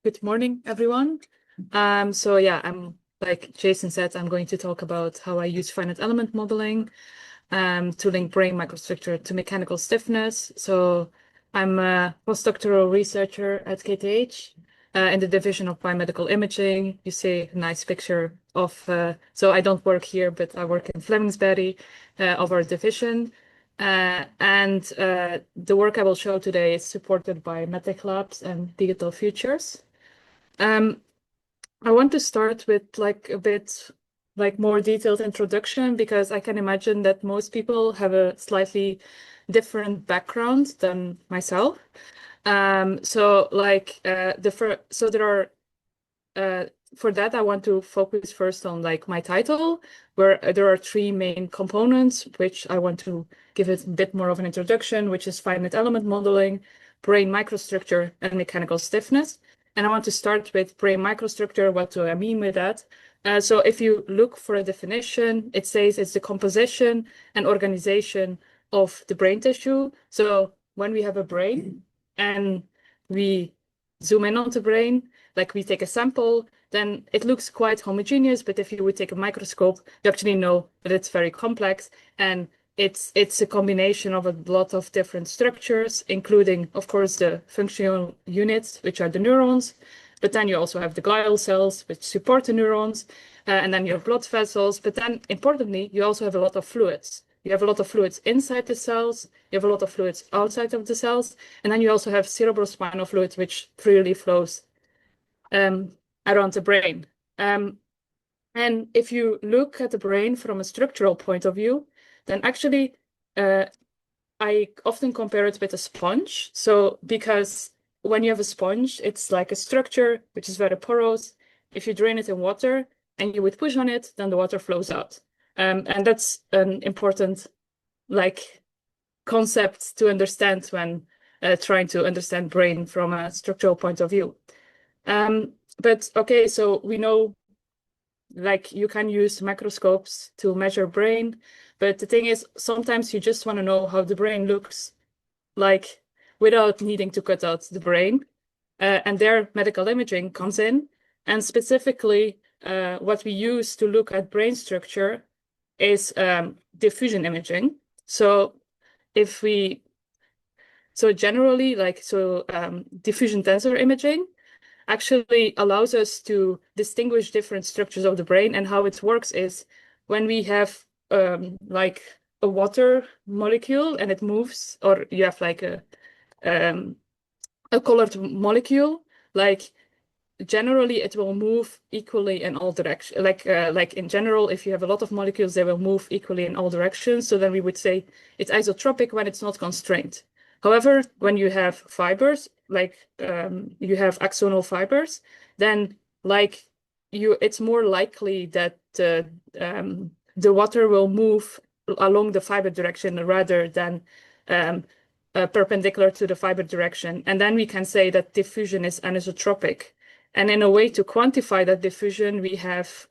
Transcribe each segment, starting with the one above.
Good morning, everyone. So yeah, I'm like Jason said, I'm going to talk about how I use finite element modeling to link brain microstructure to mechanical stiffness. So I'm a postdoctoral researcher at KTH in the division of biomedical imaging. You see a nice picture of, so I don't work here, but I work in Flemingsberg of our division. And the work I will show today is supported by MedTech Labs and Digital Futures. Um, I want to start with like a bit like more detailed introduction because I can imagine that most people have a slightly different background than myself. So like so there are for that I want to focus first on like my title, where there are three main components, which I want to give it a bit more of an introduction, which is finite element modeling, brain microstructure, and mechanical stiffness. And I want to start with brain microstructure. What do I mean with that? So if you look for a definition, it says it's the composition and organization of the brain tissue. So when we have a brain and we zoom in on the brain, like we take a sample, then it looks quite homogeneous. But if you would take a microscope, you actually know that it's very complex, and it's a combination of a lot of different structures, including, of course, the functional units, which are the neurons. But then you also have the glial cells, which support the neurons, and then you have blood vessels. But then, importantly, you also have a lot of fluids. You have a lot of fluids inside the cells. You have a lot of fluids outside of the cells. And then you also have cerebrospinal fluid, which freely flows around the brain. And if you look at the brain from a structural point of view, then actually I often compare it with a sponge. So because when you have a sponge, it's like a structure which is very porous. If you drain it in water and you would push on it, then the water flows out. And that's an important like concept to understand when trying to understand brain from a structural point of view. But okay, so we know like you can use microscopes to measure brain, but the thing is sometimes you just want to know how the brain looks like without needing to cut out the brain. And there medical imaging comes in. And specifically, what we use to look at brain structure is diffusion imaging. So if we, so generally diffusion tensor imaging actually allows us to distinguish different structures of the brain. And how it works is when we have like a water molecule and it moves, or you have like a colored molecule, like generally it will move equally in all directions. Like in general, if you have a lot of molecules, they will move equally in all directions. So then we would say it's isotropic when it's not constrained. However, when you have fibers, like you have axonal fibers, then like it's more likely that the water will move along the fiber direction rather than perpendicular to the fiber direction. And then we can say that diffusion is anisotropic. And in a way to quantify that diffusion, we have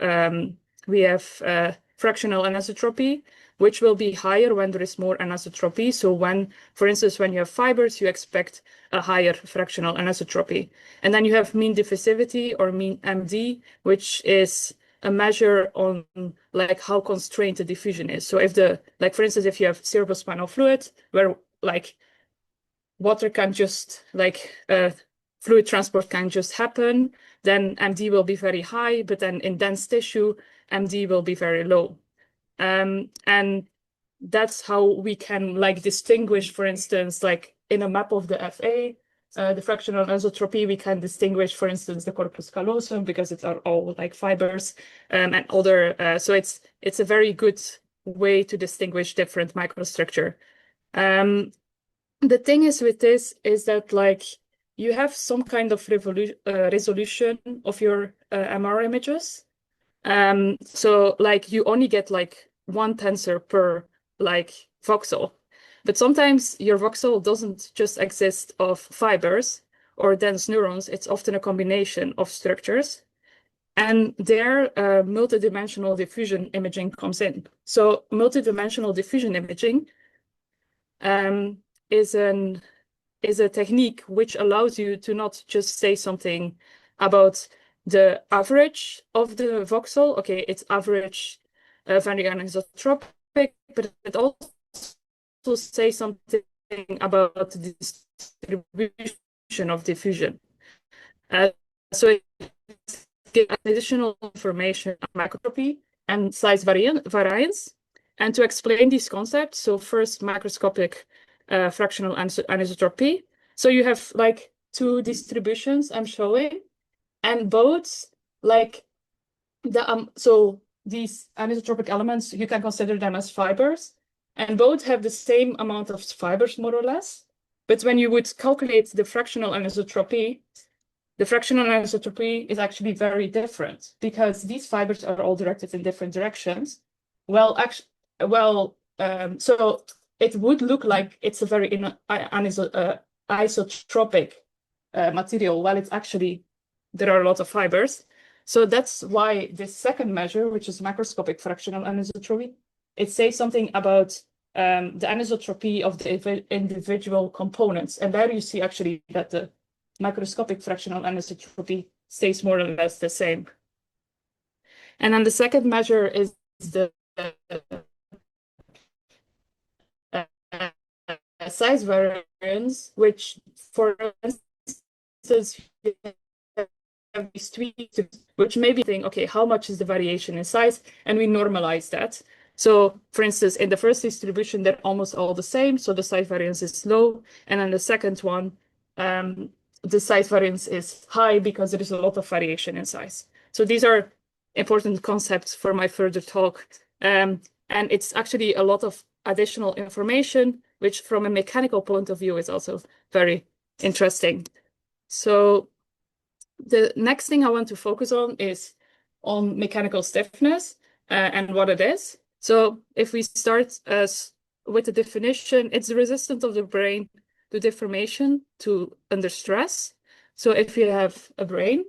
fractional anisotropy, which will be higher when there is more anisotropy. So when, for instance, when you have fibers, you expect a higher fractional anisotropy. And then you have mean diffusivity, or mean MD, which is a measure on like how constrained the diffusion is. So if like for instance, if you have cerebrospinal fluid where like water can just like fluid transport can just happen, then MD will be very high, but then in dense tissue, MD will be very low. And that's how we can like distinguish, for instance, like in a map of the FA, the fractional anisotropy, we can distinguish, for instance, the corpus callosum because it's all like fibers and other. So it's a very good way to distinguish different microstructure. The thing is with this is that like you have some kind of resolution of your MR images. So like you only get like one tensor per like voxel. But sometimes your voxel doesn't just exist of fibers or dense neurons. It's often a combination of structures. And there, multidimensional diffusion imaging comes in. So multidimensional diffusion imaging is an is a technique which allows you to not just say something about the average of the voxel. Okay, it's average Van anisotropic, but it also says something about the distribution of diffusion. So it gives additional information on microscopy and size variance. And to explain these concepts, so first macroscopic fractional anisotropy. So you have like two distributions I'm showing, and both like so these anisotropic elements, you can consider them as fibers, and both have the same amount of fibers more or less. But when you would calculate the fractional anisotropy, the fractional anisotropy is actually very different because these fibers are all directed in different directions. So it would look like it's a very isotropic material, while it's actually, there are a lot of fibers. So that's why this second measure, which is macroscopic fractional anisotropy, it says something about the anisotropy of the individual components. And there you see actually that the macroscopic fractional anisotropy stays more or less the same. And then the second measure is the size variance, which, for instance, you have these tweaks, which maybe think, okay, how much is the variation in size? And we normalize that. So, for instance, in the first distribution, they're almost all the same, so the size variance is low. And then the second one, the size variance is high because there is a lot of variation in size. So these are important concepts for my further talk. And it's actually a lot of additional information, which from a mechanical point of view is also very interesting. So the next thing I want to focus on is on mechanical stiffness and what it is. So if we start with the definition, it's the resistance of the brain to deformation under stress. So if you have a brain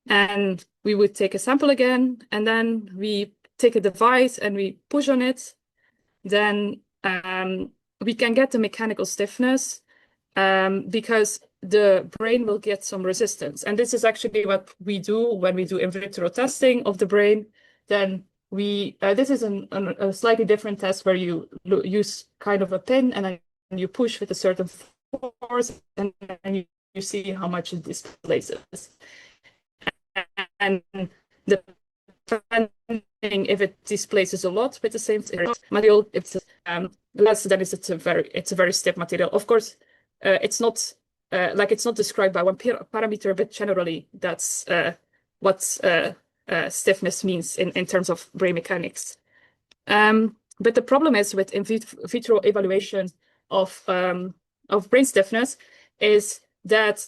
and we would take a sample again, and then we take a device and we push on it, then we can get the mechanical stiffness because the brain will get some resistance. And this is actually what we do when we do in vitro testing of the brain. Then this is a slightly different test where you use kind of a pin and then you push with a certain force, and then you see how much it displaces. And depending if it displaces a lot with the same material, if it's less, then it's a very stiff material. Of course, it's not it's not described by one parameter, but generally that's what stiffness means in terms of brain mechanics. But the problem is with in vitro evaluation of brain stiffness is that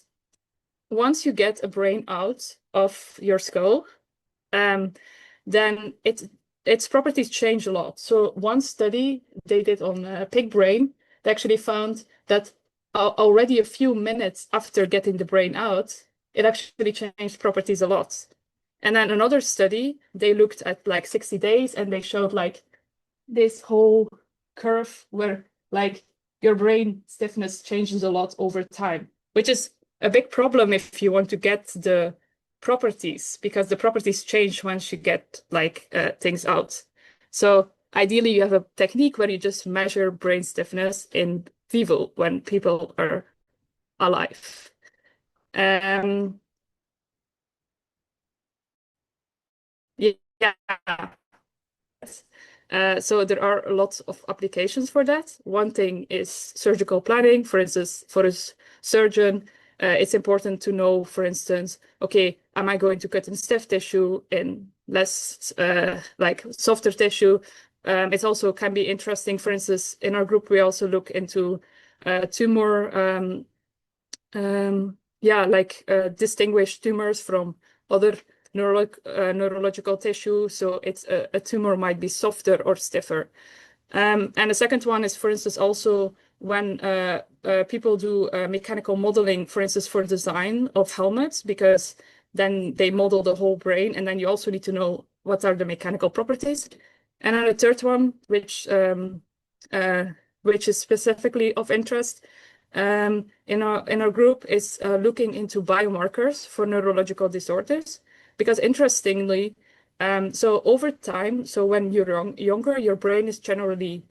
once you get a brain out of your skull, then its properties change a lot. So one study they did on a pig brain, they actually found that already a few minutes after getting the brain out, it actually changed properties a lot. And then another study, they looked at like 60 days and they showed like this whole curve where like your brain stiffness changes a lot over time, which is a big problem if you want to get the properties, because the properties change once you get like things out. So ideally you have a technique where you just measure brain stiffness in vivo when people are alive. Yeah. So there are lots of applications for that. One thing is surgical planning. For instance, for a surgeon, it's important to know, for instance, okay, am I going to cut in stiff tissue, in less like softer tissue? It also can be interesting. For instance, in our group, we also look into tumor, distinguish tumors from other neurological tissue. So it's a tumor might be softer or stiffer. And the second one is, for instance, also when people do mechanical modeling, for instance, for design of helmets, because then they model the whole brain, and then you also need to know what are the mechanical properties. And then the third one, which is specifically of interest, in our group is looking into biomarkers for neurological disorders, because interestingly, so over time, so when you're younger, your brain is generally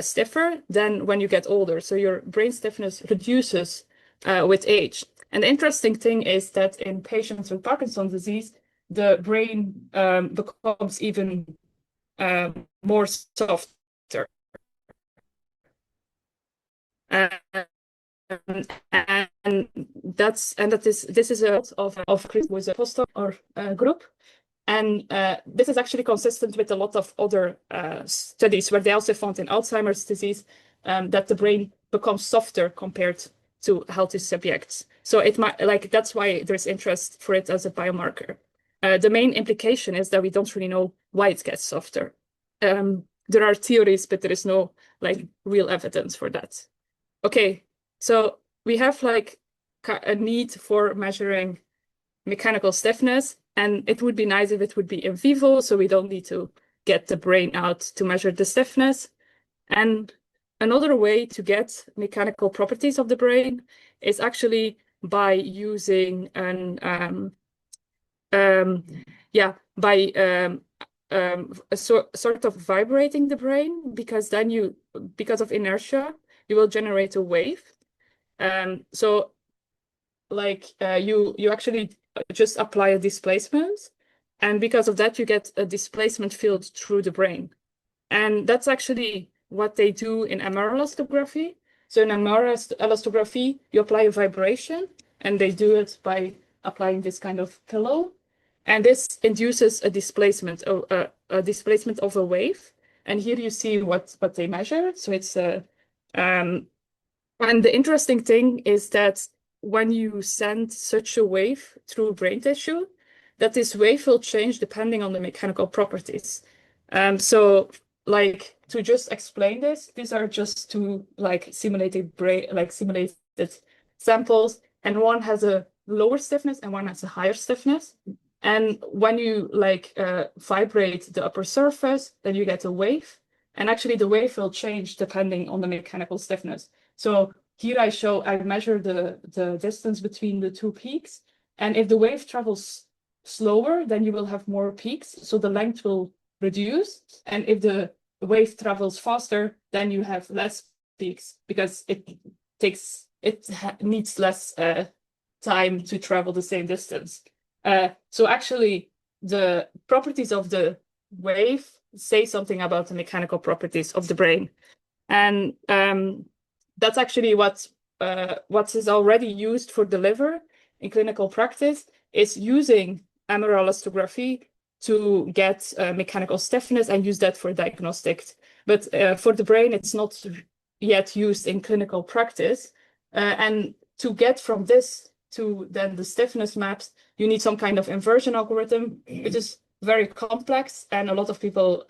stiffer than when you get older. So your brain stiffness reduces with age. And the interesting thing is that in patients with Parkinson's disease, the brain becomes even more softer. And this is a of Chris was a postdoc or group. And this is actually consistent with a lot of other studies where they also found in Alzheimer's disease that the brain becomes softer compared to healthy subjects. So it might, like, that's why there's interest for it as a biomarker. The main implication is that we don't really know why it gets softer. There are theories, but there is no like real evidence for that. Okay, so we have like a need for measuring mechanical stiffness, and it would be nice if it would be in vivo, so we don't need to get the brain out to measure the stiffness. And another way to get mechanical properties of the brain is actually by using sort of vibrating the brain, because then because of inertia, you will generate a wave. So like you actually just apply a displacement, and because of that you get a displacement field through the brain. And that's actually what they do in MR elastography. So in MR elastography, you apply a vibration, and they do it by applying this kind of pillow. And this induces a displacement of a wave. And here you see what they measure. So it's and the interesting thing is that when you send such a wave through brain tissue, that this wave will change depending on the mechanical properties. So like to just explain this, these are just two like simulated samples, and one has a lower stiffness and one has a higher stiffness. And when you like vibrate the upper surface, then you get a wave. And actually the wave will change depending on the mechanical stiffness. So here I measure the distance between the two peaks. And if the wave travels slower, then you will have more peaks. So the length will reduce. And if the wave travels faster, then you have less peaks, because it needs less time to travel the same distance. So actually, the properties of the wave say something about the mechanical properties of the brain. And that's actually what is already used for the liver in clinical practice, is using MR elastography to get mechanical stiffness and use that for diagnostics. But for the brain, it's not yet used in clinical practice. And to get from this to then the stiffness maps, you need some kind of inversion algorithm, which is very complex, and a lot of people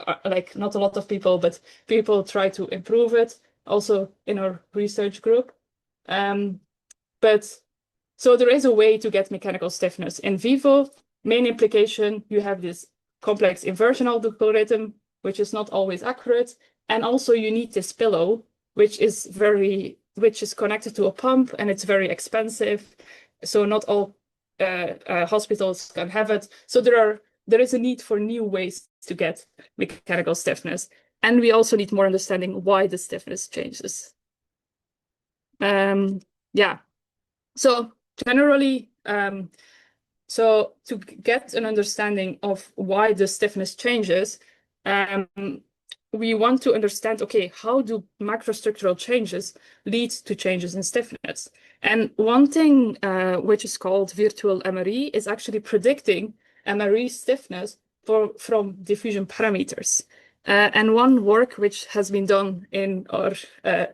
not a lot of people, but people try to improve it, also in our research group. But so there is a way to get mechanical stiffness in vivo. Main implication, you have this complex inversion algorithm, which is not always accurate, and also you need this pillow, which is connected to a pump, and it's very expensive. So not all hospitals can have it. So there is a need for new ways to get mechanical stiffness. And we also need more understanding why the stiffness changes. Yeah. So generally, so to get an understanding of why the stiffness changes, we want to understand, okay, how do microstructural changes lead to changes in stiffness? And one thing which is called virtual MRE is actually predicting MRE stiffness from diffusion parameters. And one work which has been done in our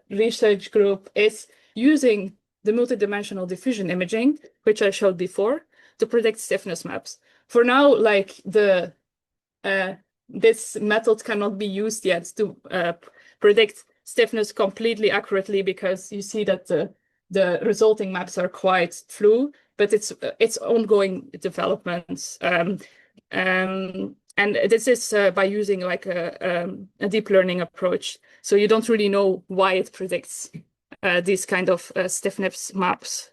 research group is using the multidimensional diffusion imaging, which I showed before, to predict stiffness maps. For now, like this method cannot be used yet to predict stiffness completely accurately, because you see that the resulting maps are quite flu, but it's ongoing developments. And this is by using like a deep learning approach. So you don't really know why it predicts these kind of stiffness maps.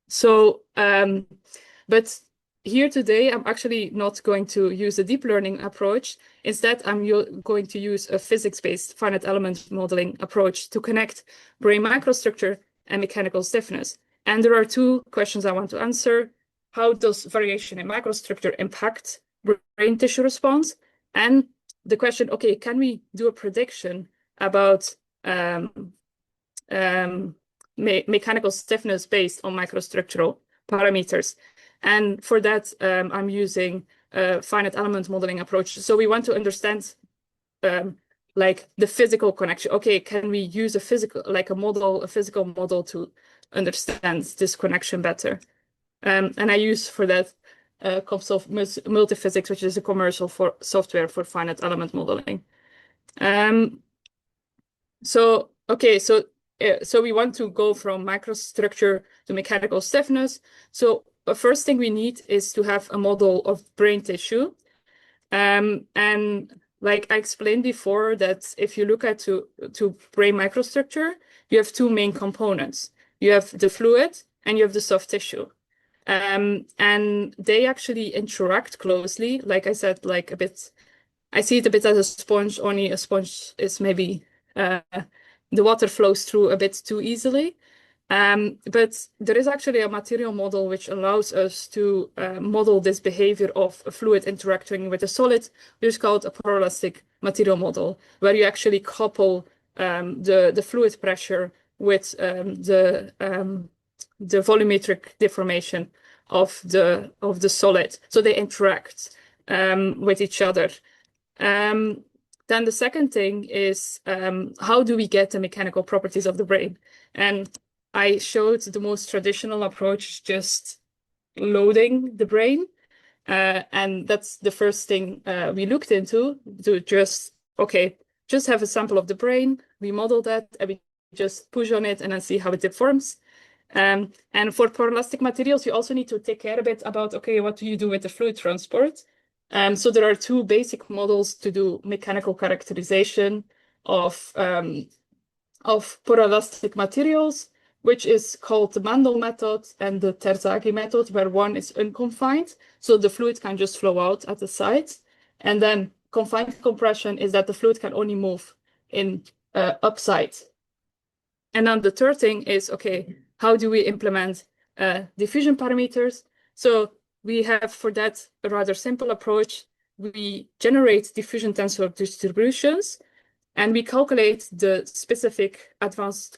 So, but here today, I'm actually not going to use a deep learning approach. Instead, I'm going to use a physics-based finite element modeling approach to connect brain microstructure and mechanical stiffness. And there are two questions I want to answer. How does variation in microstructure impact brain tissue response? And the question, okay, can we do a prediction about mechanical stiffness based on microstructural parameters? And for that, I'm using a finite element modeling approach. So we want to understand like the physical connection. Okay, can we use a physical model to understand this connection better? And I use for that Kopsov Multiphysics, which is a commercial software for finite element modeling. So we want to go from microstructure to mechanical stiffness. So the first thing we need is to have a model of brain tissue. And like I explained before, that if you look at to brain microstructure, you have two main components. You have the fluid and you have the soft tissue. And they actually interact closely. Like I said, like a bit, I see it a bit as a sponge, only a sponge is maybe the water flows through a bit too easily. But there is actually a material model which allows us to model this behavior of a fluid interacting with a solid, which is called a poroelastic material model, where you actually couple the fluid pressure with the volumetric deformation of the solid. So they interact with each other. Then the second thing is how do we get the mechanical properties of the brain? And I showed the most traditional approach, just loading the brain. And that's the first thing we looked into, to just have a sample of the brain, we model that, and we just push on it and then see how it deforms. And for poroelastic materials, you also need to take care a bit about, okay, what do you do with the fluid transport? So there are two basic models to do mechanical characterization of poroelastic materials, which is called the Mandel method and the Terzaghi method, where one is unconfined, so the fluid can just flow out at the sides. And then confined compression is that the fluid can only move in upside. And then the third thing is, okay, how do we implement diffusion parameters? So we have for that a rather simple approach. We generate diffusion tensor distributions, and we calculate the specific advanced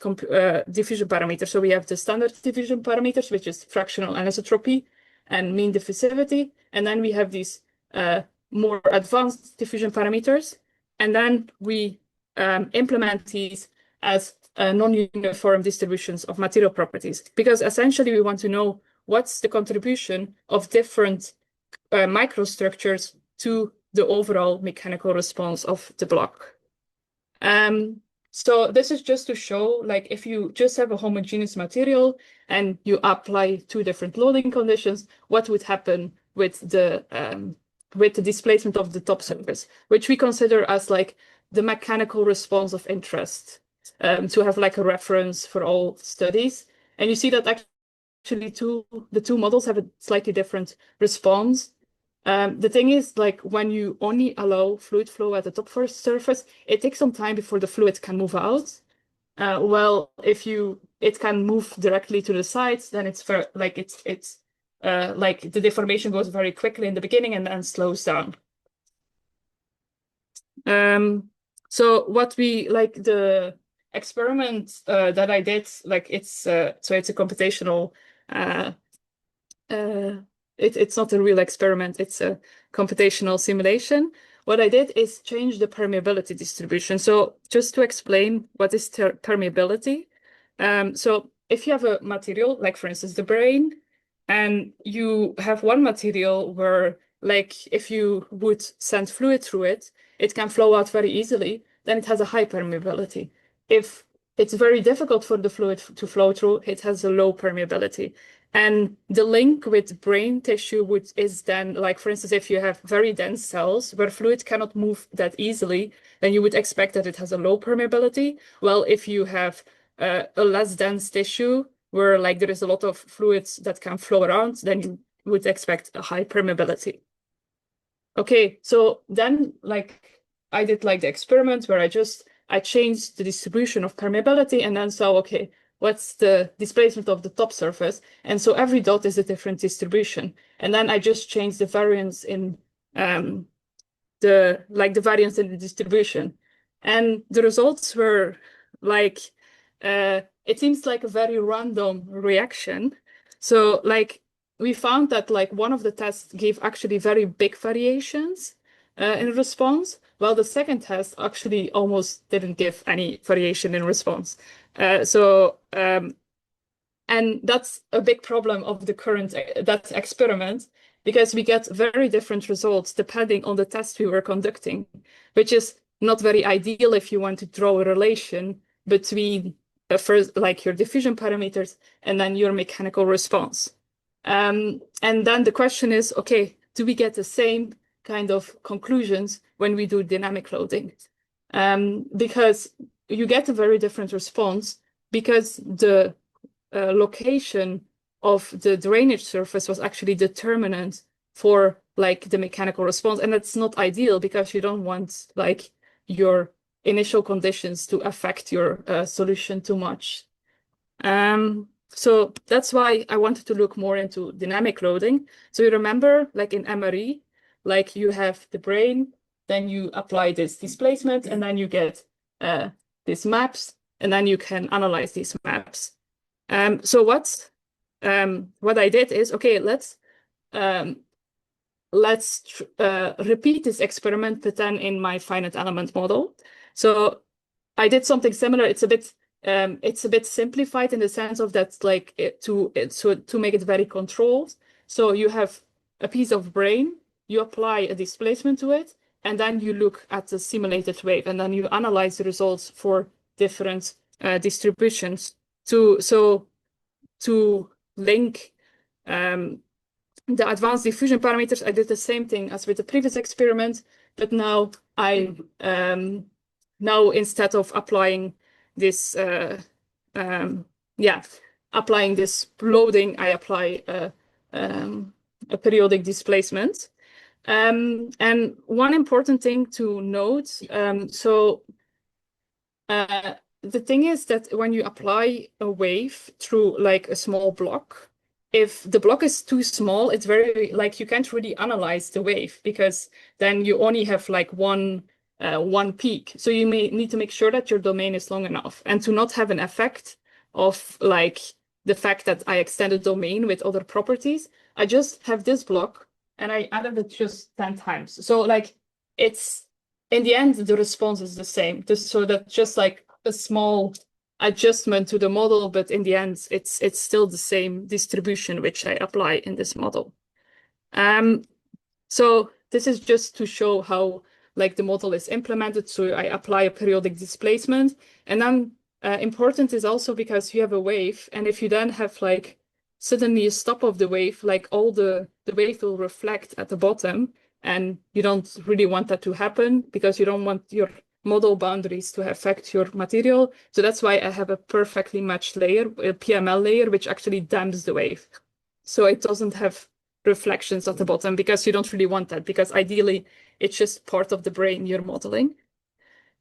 diffusion parameters. So we have the standard diffusion parameters, which is fractional anisotropy and mean diffusivity. And then we have these more advanced diffusion parameters. And then we implement these as non-uniform distributions of material properties, because essentially we want to know what's the contribution of different microstructures to the overall mechanical response of the block. So this is just to show, like, if you just have a homogeneous material and you apply two different loading conditions, what would happen with the displacement of the top surface, which we consider as like the mechanical response of interest, to have like a reference for all studies. And you see that actually the two models have a slightly different response. The thing is, like, when you only allow fluid flow at the top first surface, it takes some time before the fluid can move out. Well, if it can move directly to the sides, then it's like the deformation goes very quickly in the beginning and then slows down. So what we like the experiment that I did, like it's a computational. It's not a real experiment, it's a computational simulation. What I did is change the permeability distribution. So just to explain what is permeability. So if you have a material, like for instance, the brain, and you have one material where, like, if you would send fluid through it, it can flow out very easily, then it has a high permeability. If it's very difficult for the fluid to flow through, it has a low permeability. And the link with brain tissue is then, like, for instance, if you have very dense cells where fluid cannot move that easily, then you would expect that it has a low permeability. Well, if you have a less dense tissue where like there is a lot of fluids that can flow around, then you would expect a high permeability. Okay, so then like I did like the experiment where I changed the distribution of permeability and then saw, okay, what's the displacement of the top surface? And so every dot is a different distribution. And then I just changed the variance in the variance in the distribution. And the results were like, it seems like a very random reaction. So like we found that like one of the tests gave actually very big variations in response, while the second test actually almost didn't give any variation in response. And that's a big problem of the current that experiment, because we get very different results depending on the test we were conducting, which is not very ideal if you want to draw a relation between first like your diffusion parameters and then your mechanical response. And then the question is, okay, do we get the same kind of conclusions when we do dynamic loading? Because you get a very different response because the location of the drainage surface was actually determinant for like the mechanical response. And that's not ideal because you don't want like your initial conditions to affect your solution too much. So that's why I wanted to look more into dynamic loading. So you remember like in MRE, like you have the brain, then you apply this displacement and then you get these maps and then you can analyze these maps. So what I did is, okay, let's repeat this experiment, but then in my finite element model. So I did something similar. It's a bit simplified in the sense of that, like to make it very controlled. So you have a piece of brain, you apply a displacement to it, and then you look at the simulated wave, and then you analyze the results for different distributions to link the advanced diffusion parameters. I did the same thing as with the previous experiment, but now now instead of applying this applying this loading, I apply a periodic displacement. And one important thing to note, the thing is that when you apply a wave through like a small block, if the block is too small, it's very like you can't really analyze the wave because then you only have like one peak. So you may need to make sure that your domain is long enough and to not have an effect of like the fact that I extended domain with other properties. I just have this block and I added it just 10 times. So like it's in the end, the response is the same. So that just like a small adjustment to the model, but in the end, it's still the same distribution which I apply in this model. So this is just to show how like the model is implemented. So I apply a periodic displacement, and then important is also because you have a wave, and if you then have like suddenly a stop of the wave, like all the wave will reflect at the bottom, and you don't really want that to happen because you don't want your model boundaries to affect your material. So that's why I have a perfectly matched layer, a PML layer, which actually damps the wave. So it doesn't have reflections at the bottom because you don't really want that, because ideally it's just part of the brain you're modeling.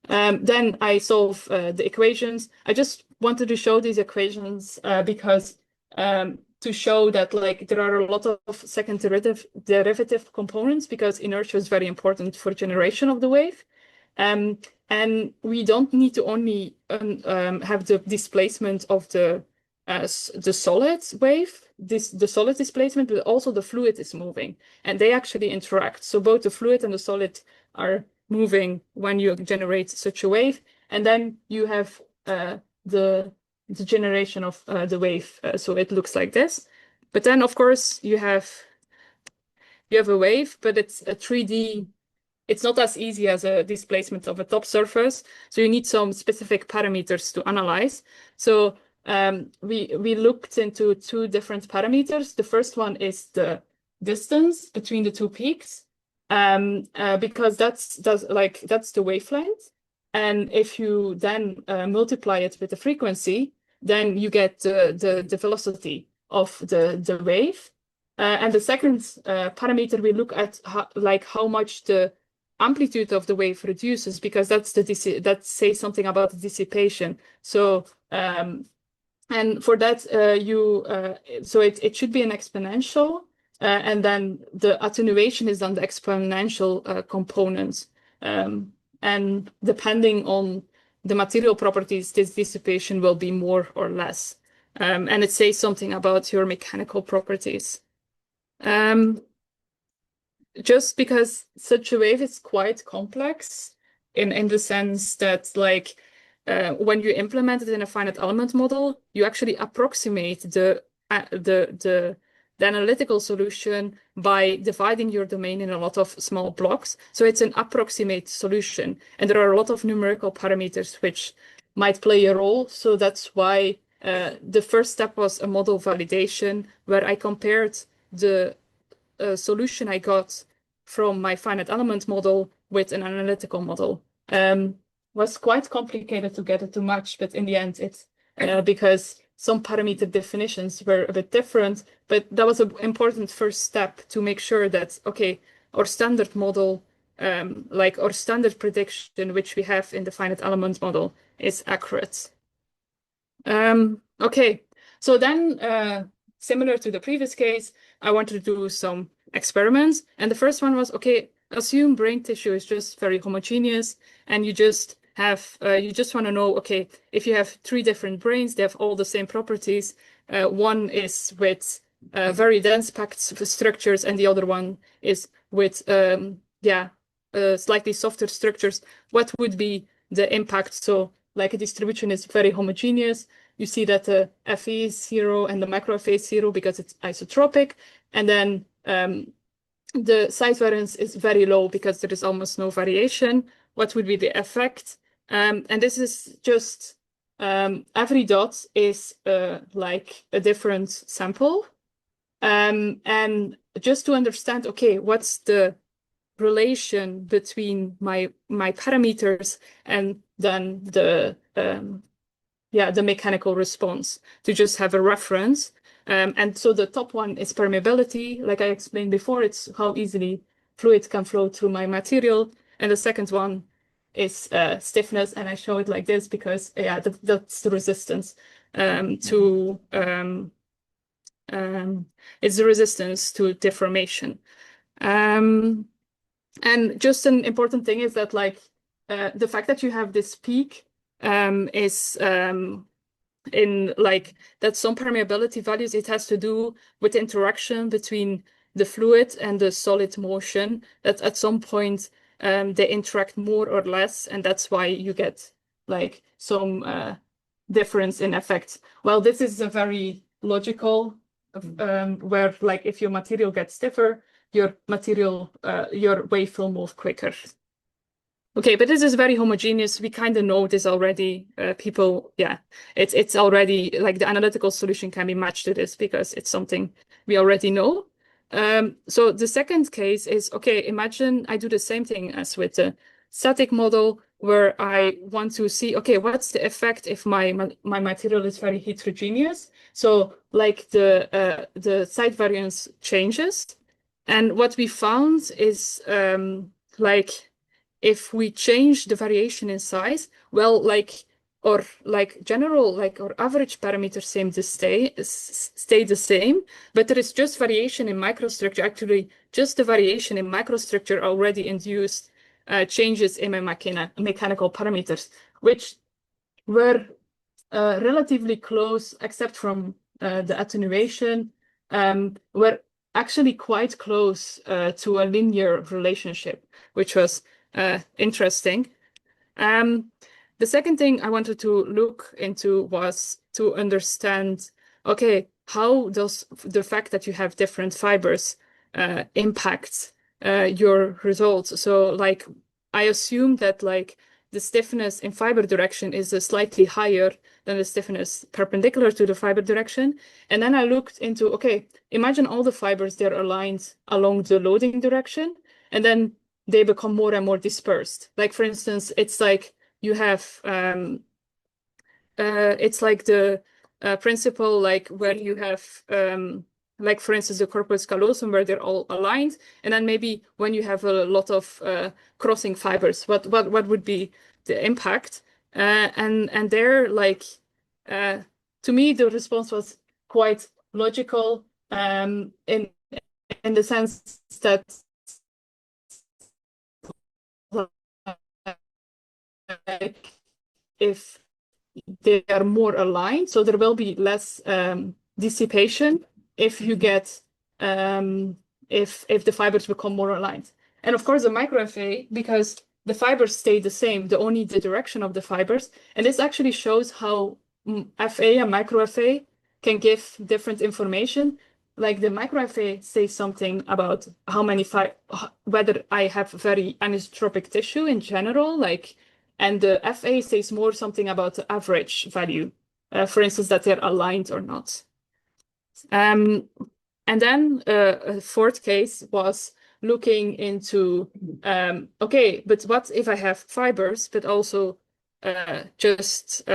Then I solve the equations. I just wanted to show these equations because to show that like there are a lot of second derivative components, because inertia is very important for generation of the wave. And we don't need to only have the displacement of the solid wave, the solid displacement, but also the fluid is moving, and they actually interact. So both the fluid and the solid are moving when you generate such a wave, and then you have the generation of the wave. So it looks like this. But then, of course, you have a wave, but it's a 3D. It's not as easy as a displacement of a top surface. So you need some specific parameters to analyze. So we looked into two different parameters. The first one is the distance between the two peaks, because that's the wavelength. And if you then multiply it with the frequency, then you get the velocity of the wave. And the second parameter, we look at how much the amplitude of the wave reduces, because that says something about the dissipation. So and for that so it should be an exponential, and then the attenuation is on the exponential component. And depending on the material properties, this dissipation will be more or less. And it says something about your mechanical properties. Just because such a wave is quite complex in the sense that when you implement it in a finite element model, you actually approximate the analytical solution by dividing your domain in a lot of small blocks. So it's an approximate solution, and there are a lot of numerical parameters which might play a role. So that's why the first step was a model validation, where I compared the solution I got from my finite element model with an analytical model. Was quite complicated to get it to match, but in the end, it's because some parameter definitions were a bit different, but that was an important first step to make sure that, okay, our standard model, like our standard prediction, which we have in the finite element model, is accurate. Okay, so then similar to the previous case, I wanted to do some experiments. And the first one was, okay, assume brain tissue is just very homogeneous, and you just want to know, okay, if you have 3 different brains, they have all the same properties. One is with very dense packed structures, and the other one is with slightly softer structures. What would be the impact? So like a distribution is very homogeneous. You see that the FE is 0 and the micro FE is 0 because it's isotropic. And then the size variance is very low because there is almost no variation. What would be the effect? And this is just every dot is like a different sample. And just to understand, okay, what's the relation between my parameters and then the mechanical response, to just have a reference. And so the top one is permeability. Like I explained before, it's how easily fluid can flow through my material. And the second one is stiffness. And I show it like this because, that's the resistance it's the resistance to deformation. And just an important thing is that the fact that you have this peak is in that some permeability values, it has to do with the interaction between the fluid and the solid motion, that at some point they interact more or less, and that's why you get some difference in effect. Well, this is a very logical where if your material gets stiffer, your wave will move quicker. Okay, but this is very homogeneous. We kind of know this already. It's already the analytical solution can be matched to this because it's something we already know. So the second case is, okay, imagine I do the same thing as with the static model, where I want to see, okay, what's the effect if my material is very heterogeneous? So the side variance changes. And what we found is if we change the variation in size, well, our average parameters stay the same, but there is just variation in microstructure. Actually, just the variation in microstructure already induced changes in my mechanical parameters, which were relatively close, except from the attenuation, were actually quite close to a linear relationship, which was interesting. The second thing I wanted to look into was to understand, okay, how does the fact that you have different fibers impact your results? So I assume that the stiffness in fiber direction is slightly higher than the stiffness perpendicular to the fiber direction. And then I looked into, okay, imagine all the fibers, they're aligned along the loading direction, and then they become more and more dispersed. For instance, it's you have it's like the principle, like where you have like for instance the corpus callosum where they're all aligned, and then maybe when you have a lot of crossing fibers, what would be the impact? And there, like to me, the response was quite logical in the sense that like if they are more aligned, so there will be less dissipation if you get if the fibers become more aligned. And of course, the micro-FA, because the fibers stay the same, only the direction of the fibers. And this actually shows how FA and micro-FA can give different information. Like the micro-FA says something about how many whether I have very anisotropic tissue in general, like, and the FA says more something about the average value, for instance, that they're aligned or not. And then a fourth case was looking into, okay, but what if I have fibers, but also just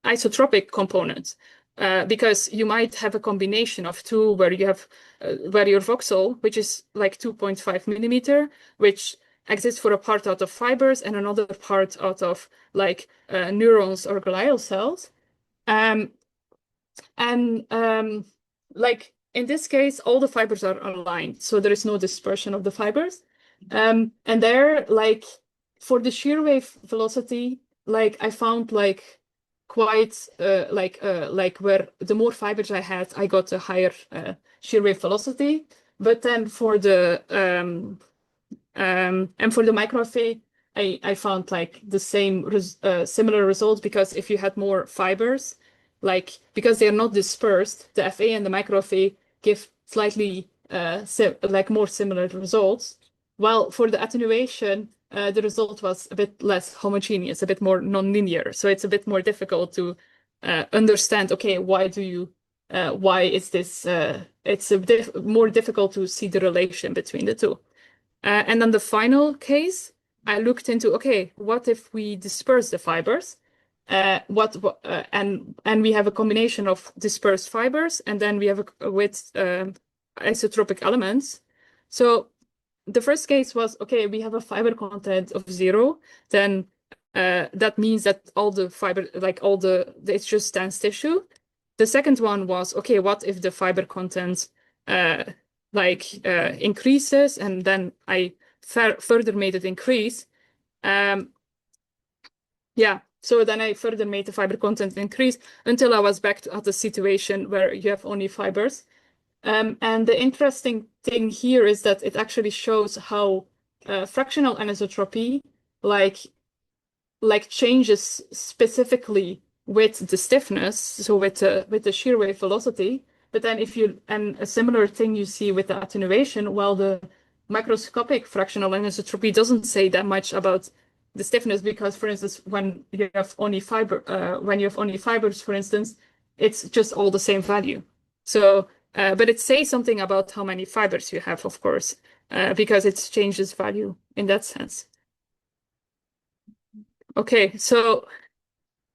isotropic components? Because you might have a combination of two where you have where your voxel, which is like 2.5 millimeter, which exists for a part out of fibers and another part out of like neurons or glial cells. Like in this case, all the fibers are aligned, so there is no dispersion of the fibers. And there, like for the shear wave velocity, like I found like quite like where the more fibers I had, I got a higher shear wave velocity. But then for the and for the micro-FA, I found like the same similar results, because if you had more fibers, like because they're not dispersed, the FA and the micro-FA give slightly like more similar results. While for the attenuation, the result was a bit less homogeneous, a bit more non-linear. So it's a bit more difficult to understand, okay, why is this, it's more difficult to see the relation between the two. And then the final case, I looked into, okay, what if we disperse the fibers? And we have a combination of dispersed fibers, and then we have with isotropic elements. So the first case was, okay, we have a fiber content of 0, then that means that all the fiber, like it's just dense tissue. The second one was, okay, what if the fiber content increases, and then I further made it increase. Yeah, so then I further made the fiber content increase until I was back at the situation where you have only fibers. And the interesting thing here is that it actually shows how fractional anisotropy like changes specifically with the stiffness, so with the shear wave velocity. But then and a similar thing you see with the attenuation, while the microscopic fractional anisotropy doesn't say that much about the stiffness, because for instance, when you have only fibers, for instance, it's just all the same value. So, but it says something about how many fibers you have, of course, because it changes value in that sense. Okay, so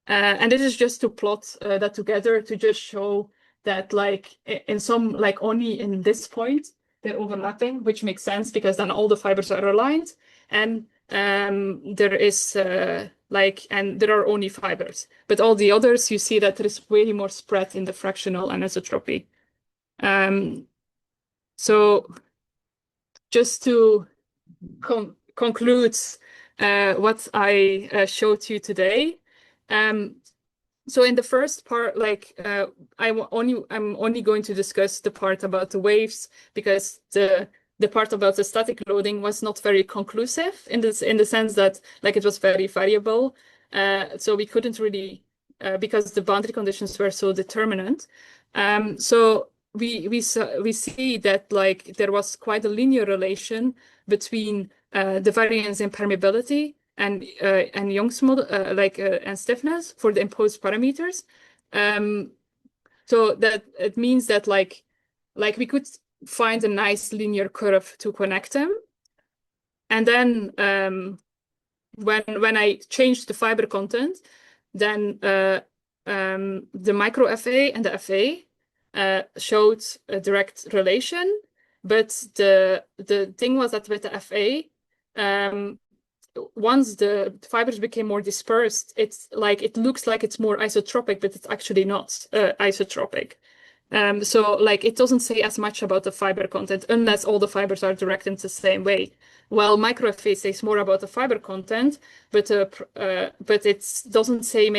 and this is just to plot that together to just show that like in some, like only in this point they're overlapping, which makes sense because then all the fibers are aligned, and there is and there are only fibers, but all the others you see that there is way more spread in the fractional anisotropy. So just to conclude what I showed you today. So in the first part, like I'm only going to discuss the part about the waves, because the part about the static loading was not very conclusive in the sense that like it was very variable. So we couldn't really because the boundary conditions were so determinant. So we see that like there was quite a linear relation between the variance in permeability and Young's model, and stiffness for the imposed parameters. So that it means that like we could find a nice linear curve to connect them, and then when I changed the fiber content, then the micro FA and the FA showed a direct relation. But the thing was that with the FA, once the fibers became more dispersed, it's like it looks like it's more isotropic, but it's actually not isotropic. So like it doesn't say as much about the fiber content unless all the fibers are directed the same way. Well, microFA says more about the fiber content, but it doesn't say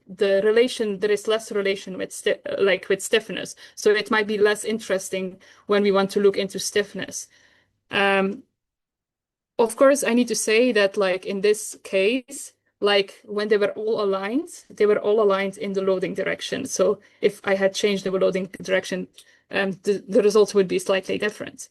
the relation. There is less relation with with stiffness, so it might be less interesting when we want to look into stiffness. Of course, I need to say that like in this case, like when they were all aligned in the loading direction. So if I had changed the loading direction, the results would be slightly different.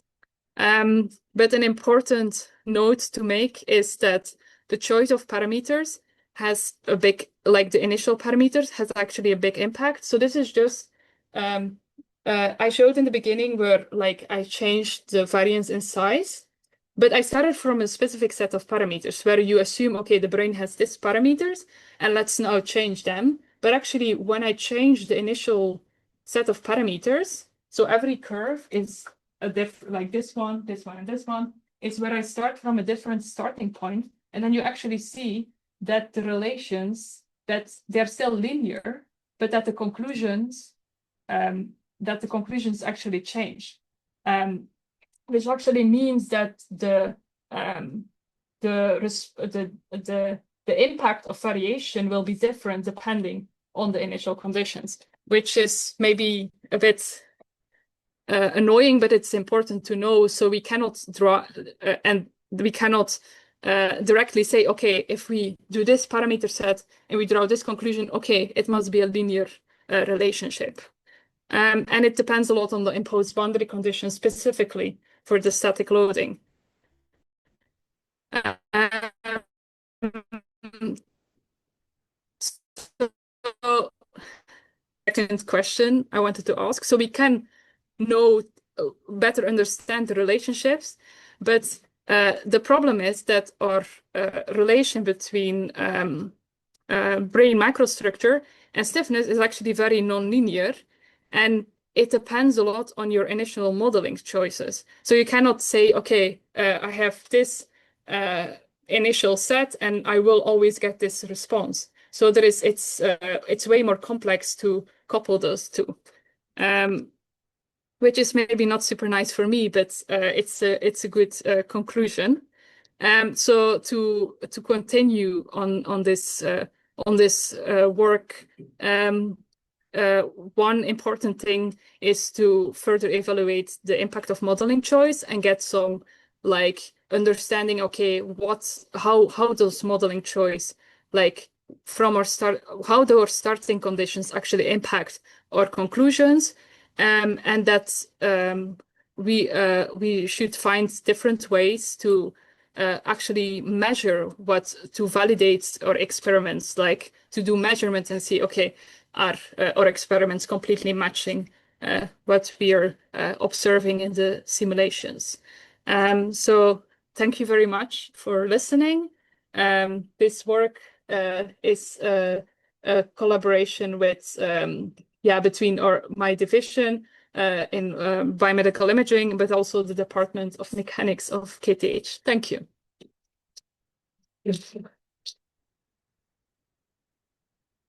But an important note to make is that the choice of parameters has a big, like the initial parameters has actually a big impact. So this is just, I showed in the beginning where like I changed the variance in size. But I started from a specific set of parameters where you assume, okay, the brain has these parameters and let's now change them. But actually, when I change the initial set of parameters, so every curve is like this one, and this one, is where I start from a different starting point. And then you actually see that the relations, that they're still linear, but that the conclusions actually change. Which actually means that the impact of variation will be different depending on the initial conditions, which is maybe a bit annoying, but it's important to know. So we cannot draw and we cannot directly say, okay, if we do this parameter set and we draw this conclusion, okay, it must be a linear relationship. And it depends a lot on the imposed boundary conditions specifically for the static loading. So, second question I wanted to ask. So we can better understand the relationships, but the problem is that our relation between brain microstructure and stiffness is actually very non-linear, and it depends a lot on your initial modeling choices. So you cannot say, okay, I have this initial set and I will always get this response. So it's way more complex to couple those two, which is maybe not super nice for me, but it's a good conclusion. So to continue on this work, one important thing is to further evaluate the impact of modeling choice and get some like understanding, okay, how does modeling choice, like from our start, how do our starting conditions actually impact our conclusions, and that we should find different ways to actually measure to validate our experiments, like to do measurements and see, okay, are our experiments completely matching what we are observing in the simulations. So thank you very much for listening. This work is a collaboration with between my division in biomedical imaging, but also the Department of Mechanics of KTH. Thank you.